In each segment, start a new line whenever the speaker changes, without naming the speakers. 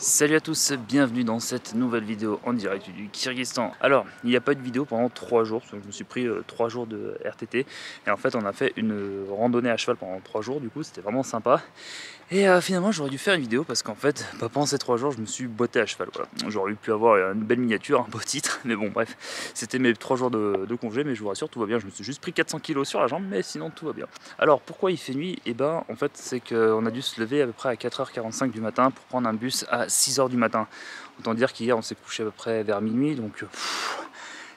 Salut à tous, bienvenue dans cette nouvelle vidéo en direct du Kyrgyzstan. Alors, il n'y a pas eu de vidéo pendant 3 jours, parce que je me suis pris 3 jours de RTT. Et en fait, on a fait une randonnée à cheval pendant 3 jours, du coup, c'était vraiment sympa. Et finalement, j'aurais dû faire une vidéo parce qu'en fait, pendant ces 3 jours, je me suis botté à cheval. Voilà. J'aurais pu avoir une belle miniature, un beau titre, mais bon, bref, c'était mes 3 jours de congé, mais je vous rassure, tout va bien. Je me suis juste pris 400 kg sur la jambe, mais sinon, tout va bien. Alors, pourquoi il fait nuit? Et ben, en fait, c'est qu'on a dû se lever à peu près à 4h45 du matin pour prendre un bus à 6h du matin. Autant dire qu'hier, on s'est couché à peu près vers minuit, donc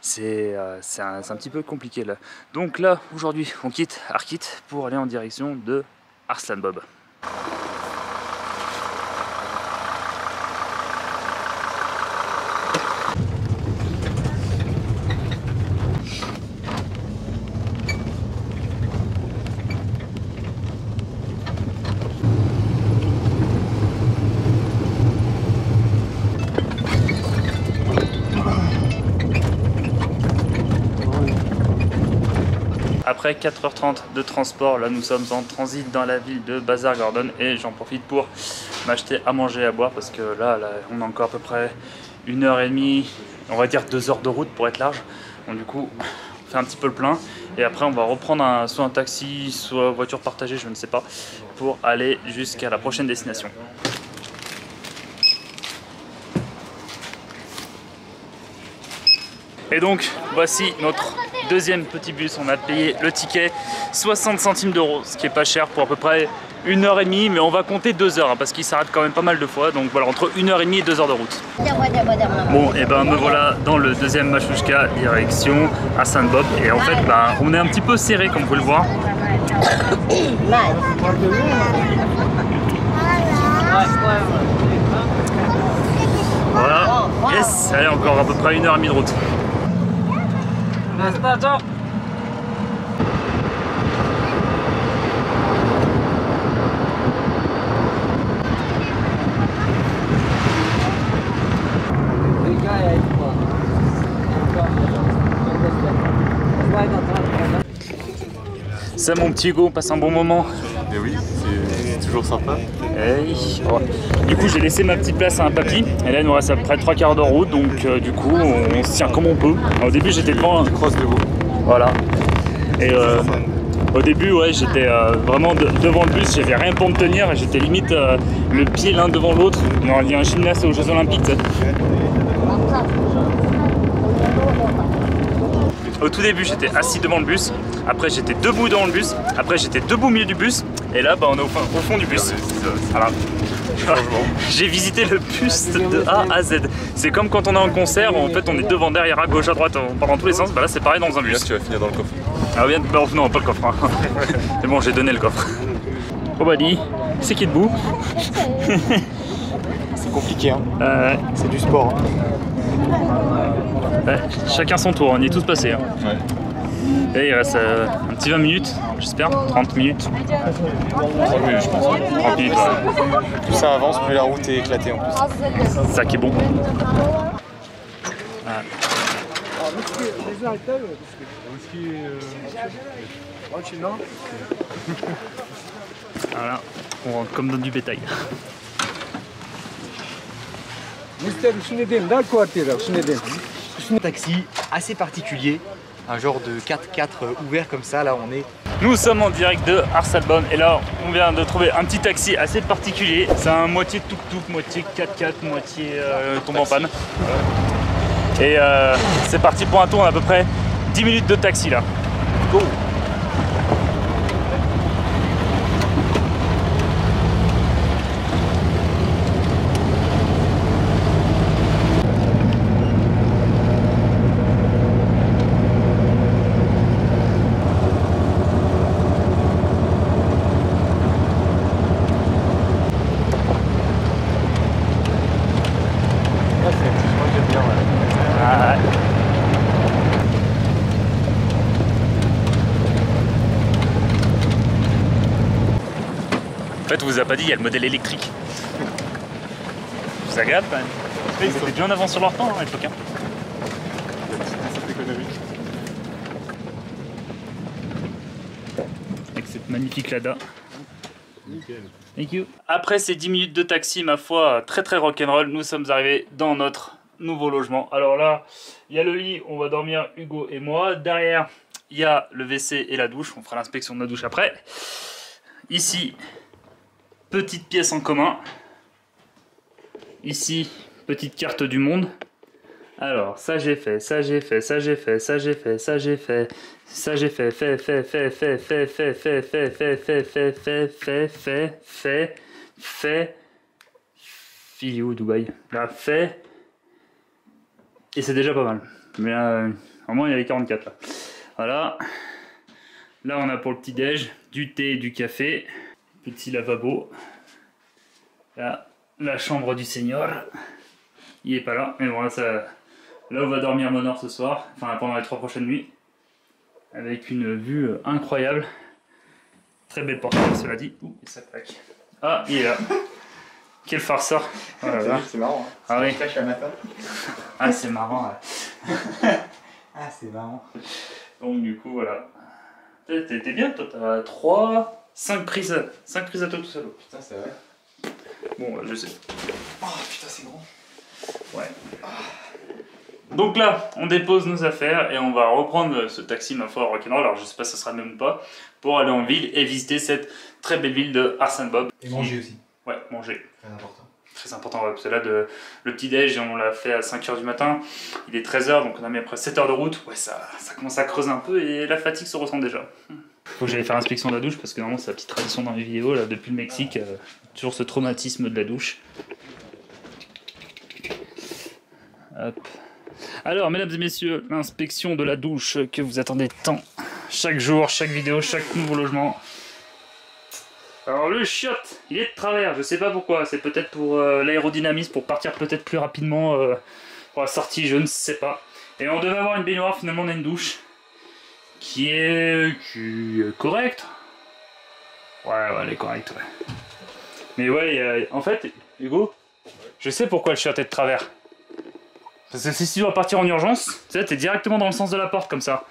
c'est un petit peu compliqué là. Donc là, aujourd'hui, on quitte Arkit pour aller en direction de Arslan Bob. Après 4h30 de transport, là nous sommes en transit dans la ville de Bazar Gordon et j'en profite pour m'acheter à manger et à boire parce que là on a encore à peu près 1h30, on va dire 2 heures de route pour être large. Donc du coup on fait un petit peu le plein et après on va reprendre soit un taxi, soit voiture partagée, je ne sais pas, pour aller jusqu'à la prochaine destination. Et donc voici notre deuxième petit bus. On a payé le ticket 60 centimes d'euros, ce qui est pas cher pour à peu près 1h30, mais on va compter 2 heures hein, parce qu'il s'arrête quand même pas mal de fois, donc voilà, entre 1h30 et 2 heures de route. Bon, et ben me voilà dans le deuxième Machouchka direction Arslan Bob, et en fait on est un petit peu serré comme vous pouvez le voir. Voilà, yes, allez, encore à peu près 1h30 de route. Ça mon petit Hugo, on passe un bon moment.
Mais oui, c'est toujours sympa.
Hey. Oh. Du coup j'ai laissé ma petite place à un papy, et là il nous reste à peu près 3 quarts de route, donc du coup on se tient comme on peut. Au début j'étais devant,
Cross de vous.
voilà. Et au début ouais, j'étais vraiment devant le bus, j'avais rien pour me tenir, et j'étais limite le pied l'un devant l'autre. Il y a un gymnaste aux Jeux Olympiques. Au tout début j'étais assis devant le bus, après j'étais debout devant le bus, après j'étais debout au milieu du bus, et là on est au fond du bus. Voilà. J'ai visité le bus de A à Z. C'est comme quand on est en concert, en fait on est devant, derrière, à gauche, à droite, on part dans tous les sens. Bah là c'est pareil dans un bus.
Là, tu vas finir dans le coffre.
Ah bien, bah, non, pas le coffre. Hein. C'est bon, j'ai donné le coffre. Oh bah dis, c'est qui debout?
C'est compliqué, hein. C'est du sport. Hein.
Ouais, chacun son tour, on y est tous passés. Hein.
Ouais.
Et il reste un petit 20 minutes, j'espère, 30 minutes.
30 minutes, je pense.
30 minutes, ouais.
Plus ça avance, plus la route est éclatée en plus.
C'est ça qui est bon. Ah. Voilà, on rentre comme dans du bétail.
Un taxi assez particulier, un genre de 4x4 ouvert comme ça, là on est.
Nous sommes en direct de Arslan Bob et là on vient de trouver un petit taxi assez particulier. C'est un moitié tuk-tuk, moitié 4x4, moitié tombe en panne. Et c'est parti pour un tour, on a à peu près 10 minutes de taxi là. Go! En fait, on vous a pas dit, il y a le modèle électrique. C'est agréable quand même. Ils étaient bien en avance sur leur temps, hein, les toquins. Avec cette magnifique Lada. Thank you. Après ces 10 minutes de taxi, ma foi, très rock'n'roll, nous sommes arrivés dans notre nouveau logement. Alors là, il y a le lit, on va dormir Hugo et moi. Derrière, il y a le WC et la douche. On fera l'inspection de la douche après. Ici, petite pièce en commun. Ici, petite carte du monde. Alors, ça j'ai fait, ça j'ai fait, ça j'ai fait, ça j'ai fait, ça j'ai fait, ça j'ai fait, il est où Dubaï? Là, fait. Et c'est déjà pas mal. Mais là, au moins il y a les 44 là. Voilà. Là on a pour le petit déj, du thé et du café. Petit lavabo. Là, la chambre du seigneur. Il est pas là, mais bon là ça. Là où va dormir Monor ce soir, enfin pendant les 3 prochaines nuits, avec une vue incroyable. Très belle portée, cela dit. Ouh, et ça claque. Ah, il est là. Quel farceur. Oh là là.
C'est marrant. Hein.
Ah oui.
Cache à matin.
Ah, c'est marrant. Ouais.
Ah, c'est marrant.
Donc du coup, voilà. T'es bien, toi, t'as 5 prises à toi tout seul.
Putain, c'est vrai.
Bon, je sais.
Oh putain, c'est grand.
Ouais. Donc là, on dépose nos affaires et on va reprendre ce taxi, ma foi, rock'n'roll. Alors je sais pas si ça sera même pas, pour aller en ville et visiter cette très belle ville de Arsène Bob.
Et manger aussi.
Ouais, manger.
Très important.
Très important, ouais, parce que là, le petit déj, on l'a fait à 5 h du matin. Il est 13 h, donc on a mis après 7 heures de route. Ouais, ça commence à creuser un peu et la fatigue se ressent déjà. Faut que j'aille faire l'inspection de la douche parce que normalement c'est la petite tradition dans les vidéos là, depuis le Mexique, toujours ce traumatisme de la douche. Hop. Alors mesdames et messieurs, l'inspection de la douche que vous attendez tant. Chaque jour, chaque vidéo, chaque nouveau logement. Alors le chiotte, il est de travers, je sais pas pourquoi, c'est peut-être pour l'aérodynamisme, pour partir peut-être plus rapidement pour la sortie, je ne sais pas. Et on devait avoir une baignoire, finalement on a une douche qui est correcte. Ouais, elle est correcte, ouais. Mais ouais, en fait, Hugo, je sais pourquoi le chiotte est de travers. Parce que si tu dois partir en urgence, tu sais, t'es directement dans le sens de la porte comme ça.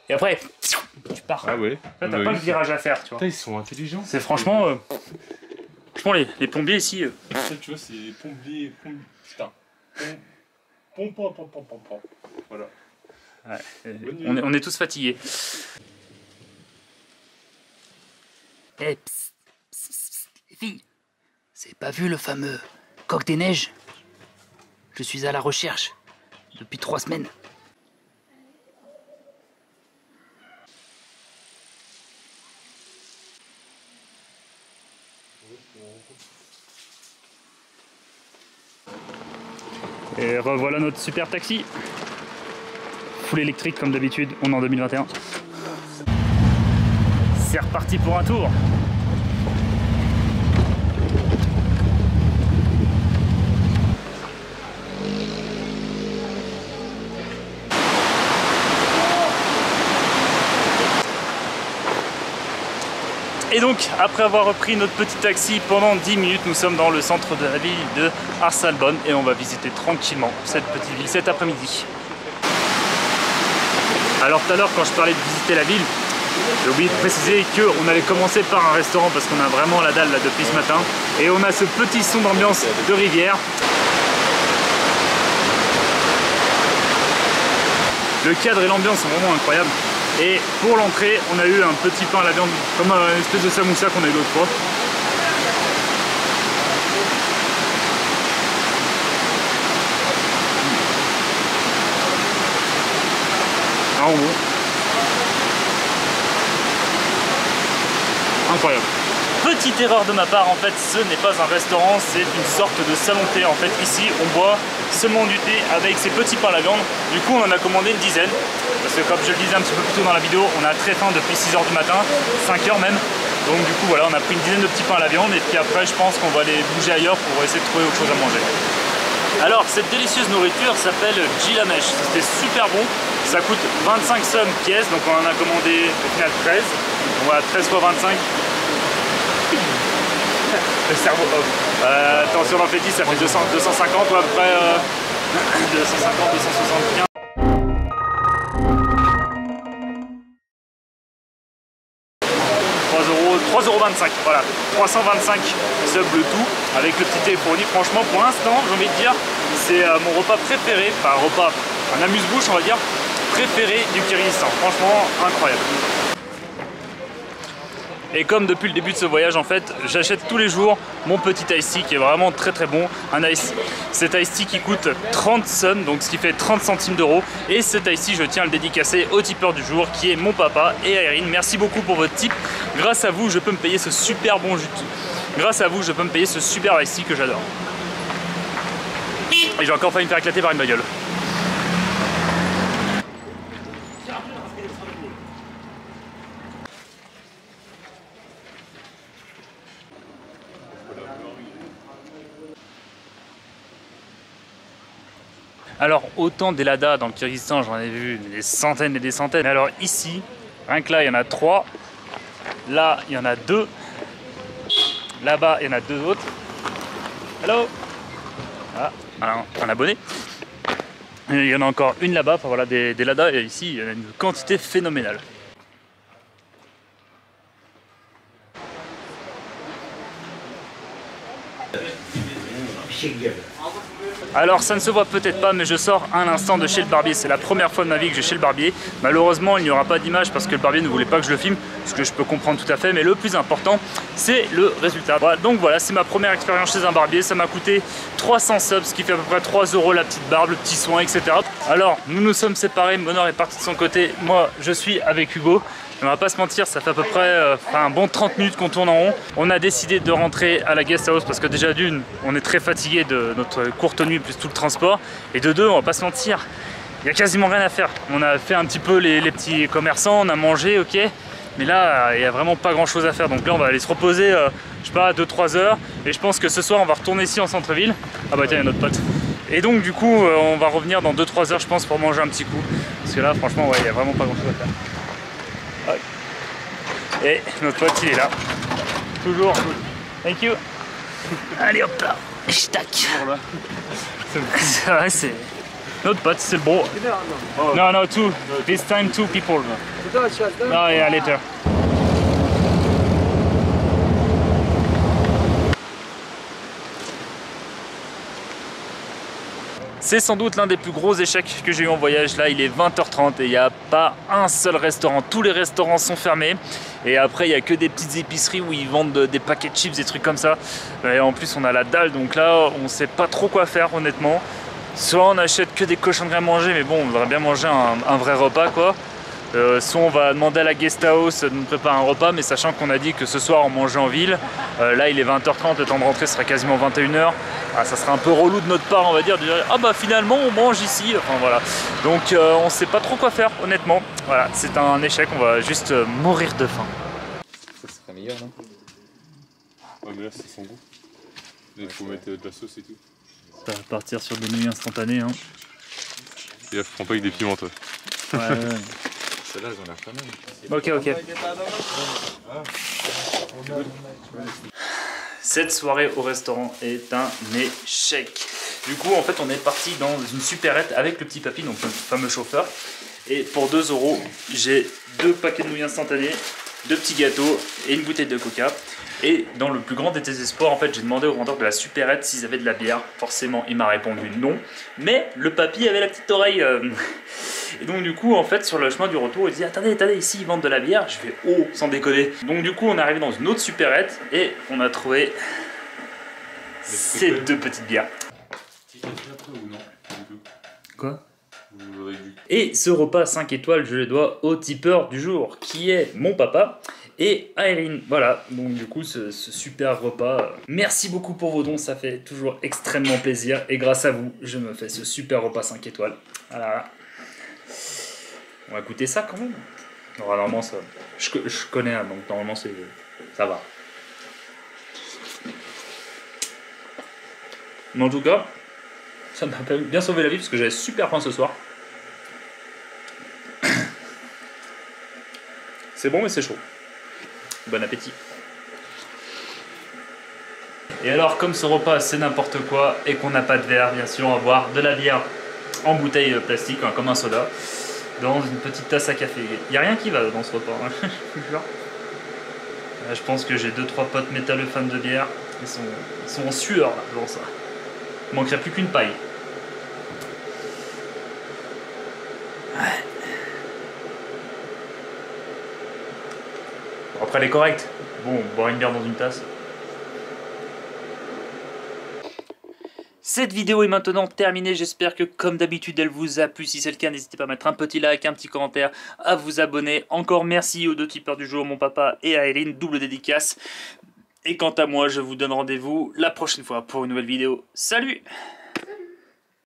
Et après, tu pars.
Ah ouais.
Là, t'as pas le virage à faire, tu vois.
Putain, ils sont intelligents.
C'est franchement, les plombiers ici.
Tu vois, c'est plombier. Putain. Pom. Voilà.
Ouais, on est tous fatigués.
Eh, psst, les filles, c'est pas vu le fameux coq des neiges? Je suis à la recherche depuis 3 semaines.
Et revoilà notre super taxi. Full électrique comme d'habitude, on est en 2021. C'est reparti pour un tour. Et donc, après avoir repris notre petit taxi pendant 10 minutes, nous sommes dans le centre de la ville de Arsène Bob et on va visiter tranquillement cette petite ville cet après-midi. Alors tout à l'heure, quand je parlais de visiter la ville, j'ai oublié de préciser qu'on allait commencer par un restaurant parce qu'on a vraiment la dalle là depuis ce matin. Et on a ce petit son d'ambiance de rivière. Le cadre et l'ambiance sont vraiment incroyables. Et pour l'entrée, on a eu un petit pain à la viande, comme une espèce de samoussa qu'on a eu l'autre fois. Ah, bon. Incroyable. Petite erreur de ma part, en fait, ce n'est pas un restaurant, c'est une sorte de salon de thé. En fait, ici, on boit seulement du thé avec ces petits pains à la viande. Du coup, on en a commandé une dizaine. Parce que comme je le disais un petit peu plus tôt dans la vidéo, on a très faim depuis 6 h du matin, 5 h même. Donc du coup, voilà, on a pris une dizaine de petits pains à la viande. Et puis après, je pense qu'on va aller bouger ailleurs pour essayer de trouver autre chose à manger. Alors, cette délicieuse nourriture s'appelle Gilamesh. C'était super bon. Ça coûte 25 sommes pièce. Donc on en a commandé au final 13. On va 13 fois 25. Le cerveau hop. Attention, on en fait 10, ça fait 250 ou à peu près 250, 275. 3,25 € 325, voilà, 325 subs le tout, avec le petit thé fourni. Franchement, pour l'instant, j'ai envie de dire, c'est mon repas préféré, enfin un amuse-bouche, on va dire, préféré du Kyrgyzstan. Franchement, incroyable. Et comme depuis le début de ce voyage, en fait, j'achète tous les jours mon petit iced tea qui est vraiment très très bon. Cet iced tea qui coûte 30 sums, donc ce qui fait 30 centimes d'euros. Et cet iced tea, je tiens à le dédicacer au tipeur du jour qui est mon papa et Irene. Merci beaucoup pour votre tip. Grâce à vous, je peux me payer ce super bon jus. Grâce à vous, je peux me payer ce super iced tea que j'adore. Et j'ai encore failli me faire éclater par une bagnole. Alors autant des Lada dans le Kyrgyzstan, j'en ai vu des centaines et des centaines. Mais alors ici, rien que là, il y en a 3. Là, il y en a 2. Là-bas, il y en a 2 autres. Hello. Ah, un abonné. Et il y en a encore une là-bas. Enfin voilà, des Lada. Et ici, il y en a une quantité phénoménale. Alors ça ne se voit peut-être pas, mais je sors un instant de chez le barbier. C'est la première fois de ma vie que je vais chez le barbier. Malheureusement il n'y aura pas d'image parce que le barbier ne voulait pas que je le filme, ce que je peux comprendre tout à fait, mais le plus important c'est le résultat. Voilà, donc voilà, c'est ma première expérience chez un barbier. Ça m'a coûté 300 subs, ce qui fait à peu près 3 € la petite barbe, le petit soin, etc. Alors nous nous sommes séparés, Monor est parti de son côté, moi je suis avec Hugo. On va pas se mentir, ça fait à peu près un bon 30 minutes qu'on tourne en rond. On a décidé de rentrer à la guest house parce que déjà d'une, on est très fatigué de notre courte nuit plus tout le transport. Et de deux, on va pas se mentir, il y a quasiment rien à faire. On a fait un petit peu les petits commerçants, on a mangé, ok. Mais là, il n'y a vraiment pas grand chose à faire. Donc là, on va aller se reposer, je sais pas, 2-3 heures. Et je pense que ce soir, on va retourner ici en centre-ville. Ah bah tiens, il y a notre pote. Et donc du coup, on va revenir dans 2-3 heures, je pense, pour manger un petit coup. Parce que là, franchement, ouais, il n'y a vraiment pas grand chose à faire. Et notre pote il est là. Toujours. Thank you. Allez hop là. Tac. C'est vrai, c'est notre pote, c'est le bro. No, no, two. This time 2 people. No, yeah, later. C'est sans doute l'un des plus gros échecs que j'ai eu en voyage. Là, il est 20h30 et il n'y a pas un seul restaurant. Tous les restaurants sont fermés. Et après, il n'y a que des petites épiceries où ils vendent des paquets de chips, des trucs comme ça. Et en plus, on a la dalle. Donc là, on ne sait pas trop quoi faire, honnêtement. Soit on achète que des cochonneries à manger, mais bon, on voudrait bien manger un vrai repas, quoi. Soit on va demander à la guest house de nous préparer un repas, mais sachant qu'on a dit que ce soir on mangeait en ville, là il est 20h30, le temps de rentrer sera quasiment 21h. Ah, ça sera un peu relou de notre part, on va dire, de dire ah bah finalement on mange ici, enfin voilà. Donc on sait pas trop quoi faire, honnêtement. Voilà, c'est un échec, on va juste mourir de faim.
Ça serait meilleur, non?
Ouais, mais là c'est sans goût. Il faut mettre de la sauce et tout.
Ça va partir sur des nouilles instantanées, hein.
Et là, prends pas avec des piments, toi.
Ouais.
Celles-là, elles ont l'air pas mal.
Ok. Cette soirée au restaurant est un échec. Du coup, en fait, on est parti dans une supérette avec le petit papy, donc le fameux chauffeur. Et pour 2 €, j'ai 2 paquets de nouilles instantanées, 2 petits gâteaux et une bouteille de coca. Et dans le plus grand des désespoirs, en fait, j'ai demandé au vendeur de la supérette s'ils avaient de la bière. Forcément, il m'a répondu non. Mais le papy avait la petite oreille. Et donc du coup, en fait, sur le chemin du retour, il dit attendez, ici ils vendent de la bière. Je fais oh, sans déconner. Donc du coup, on est arrivé dans une autre supérette et on a trouvé ces 2 petites bières. Quoi? Et ce repas 5 étoiles, je le dois au tipeur du jour, qui est mon papa et Irene. Voilà, donc du coup, ce super repas. Merci beaucoup pour vos dons, ça fait toujours extrêmement plaisir. Et grâce à vous, je me fais ce super repas 5 étoiles. Voilà. On va goûter ça quand même. Normalement, ça, je connais, hein, donc normalement, ça va. Mais en tout cas, ça m'a bien sauvé la vie parce que j'avais super faim ce soir. C'est bon mais c'est chaud. Bon appétit. Et alors comme ce repas c'est n'importe quoi et qu'on n'a pas de verre, bien sûr on va boire de la bière en bouteille plastique, hein, comme un soda, dans une petite tasse à café. Il n'y a rien qui va dans ce repas, hein. Je vous jure. Je pense que j'ai 2-3 potes métalleux fans de bière. Ils sont en sueur là, devant ça. Il manquerait plus qu'une paille. Ouais. Bon, après, elle est correcte. Bon, boire une bière dans une tasse. Cette vidéo est maintenant terminée, j'espère que comme d'habitude elle vous a plu. Si c'est le cas, n'hésitez pas à mettre un petit like, un petit commentaire, à vous abonner. Encore merci aux 2 tipeurs du jour, mon papa et à Eline, double dédicace. Et quant à moi, je vous donne rendez-vous la prochaine fois pour une nouvelle vidéo. Salut!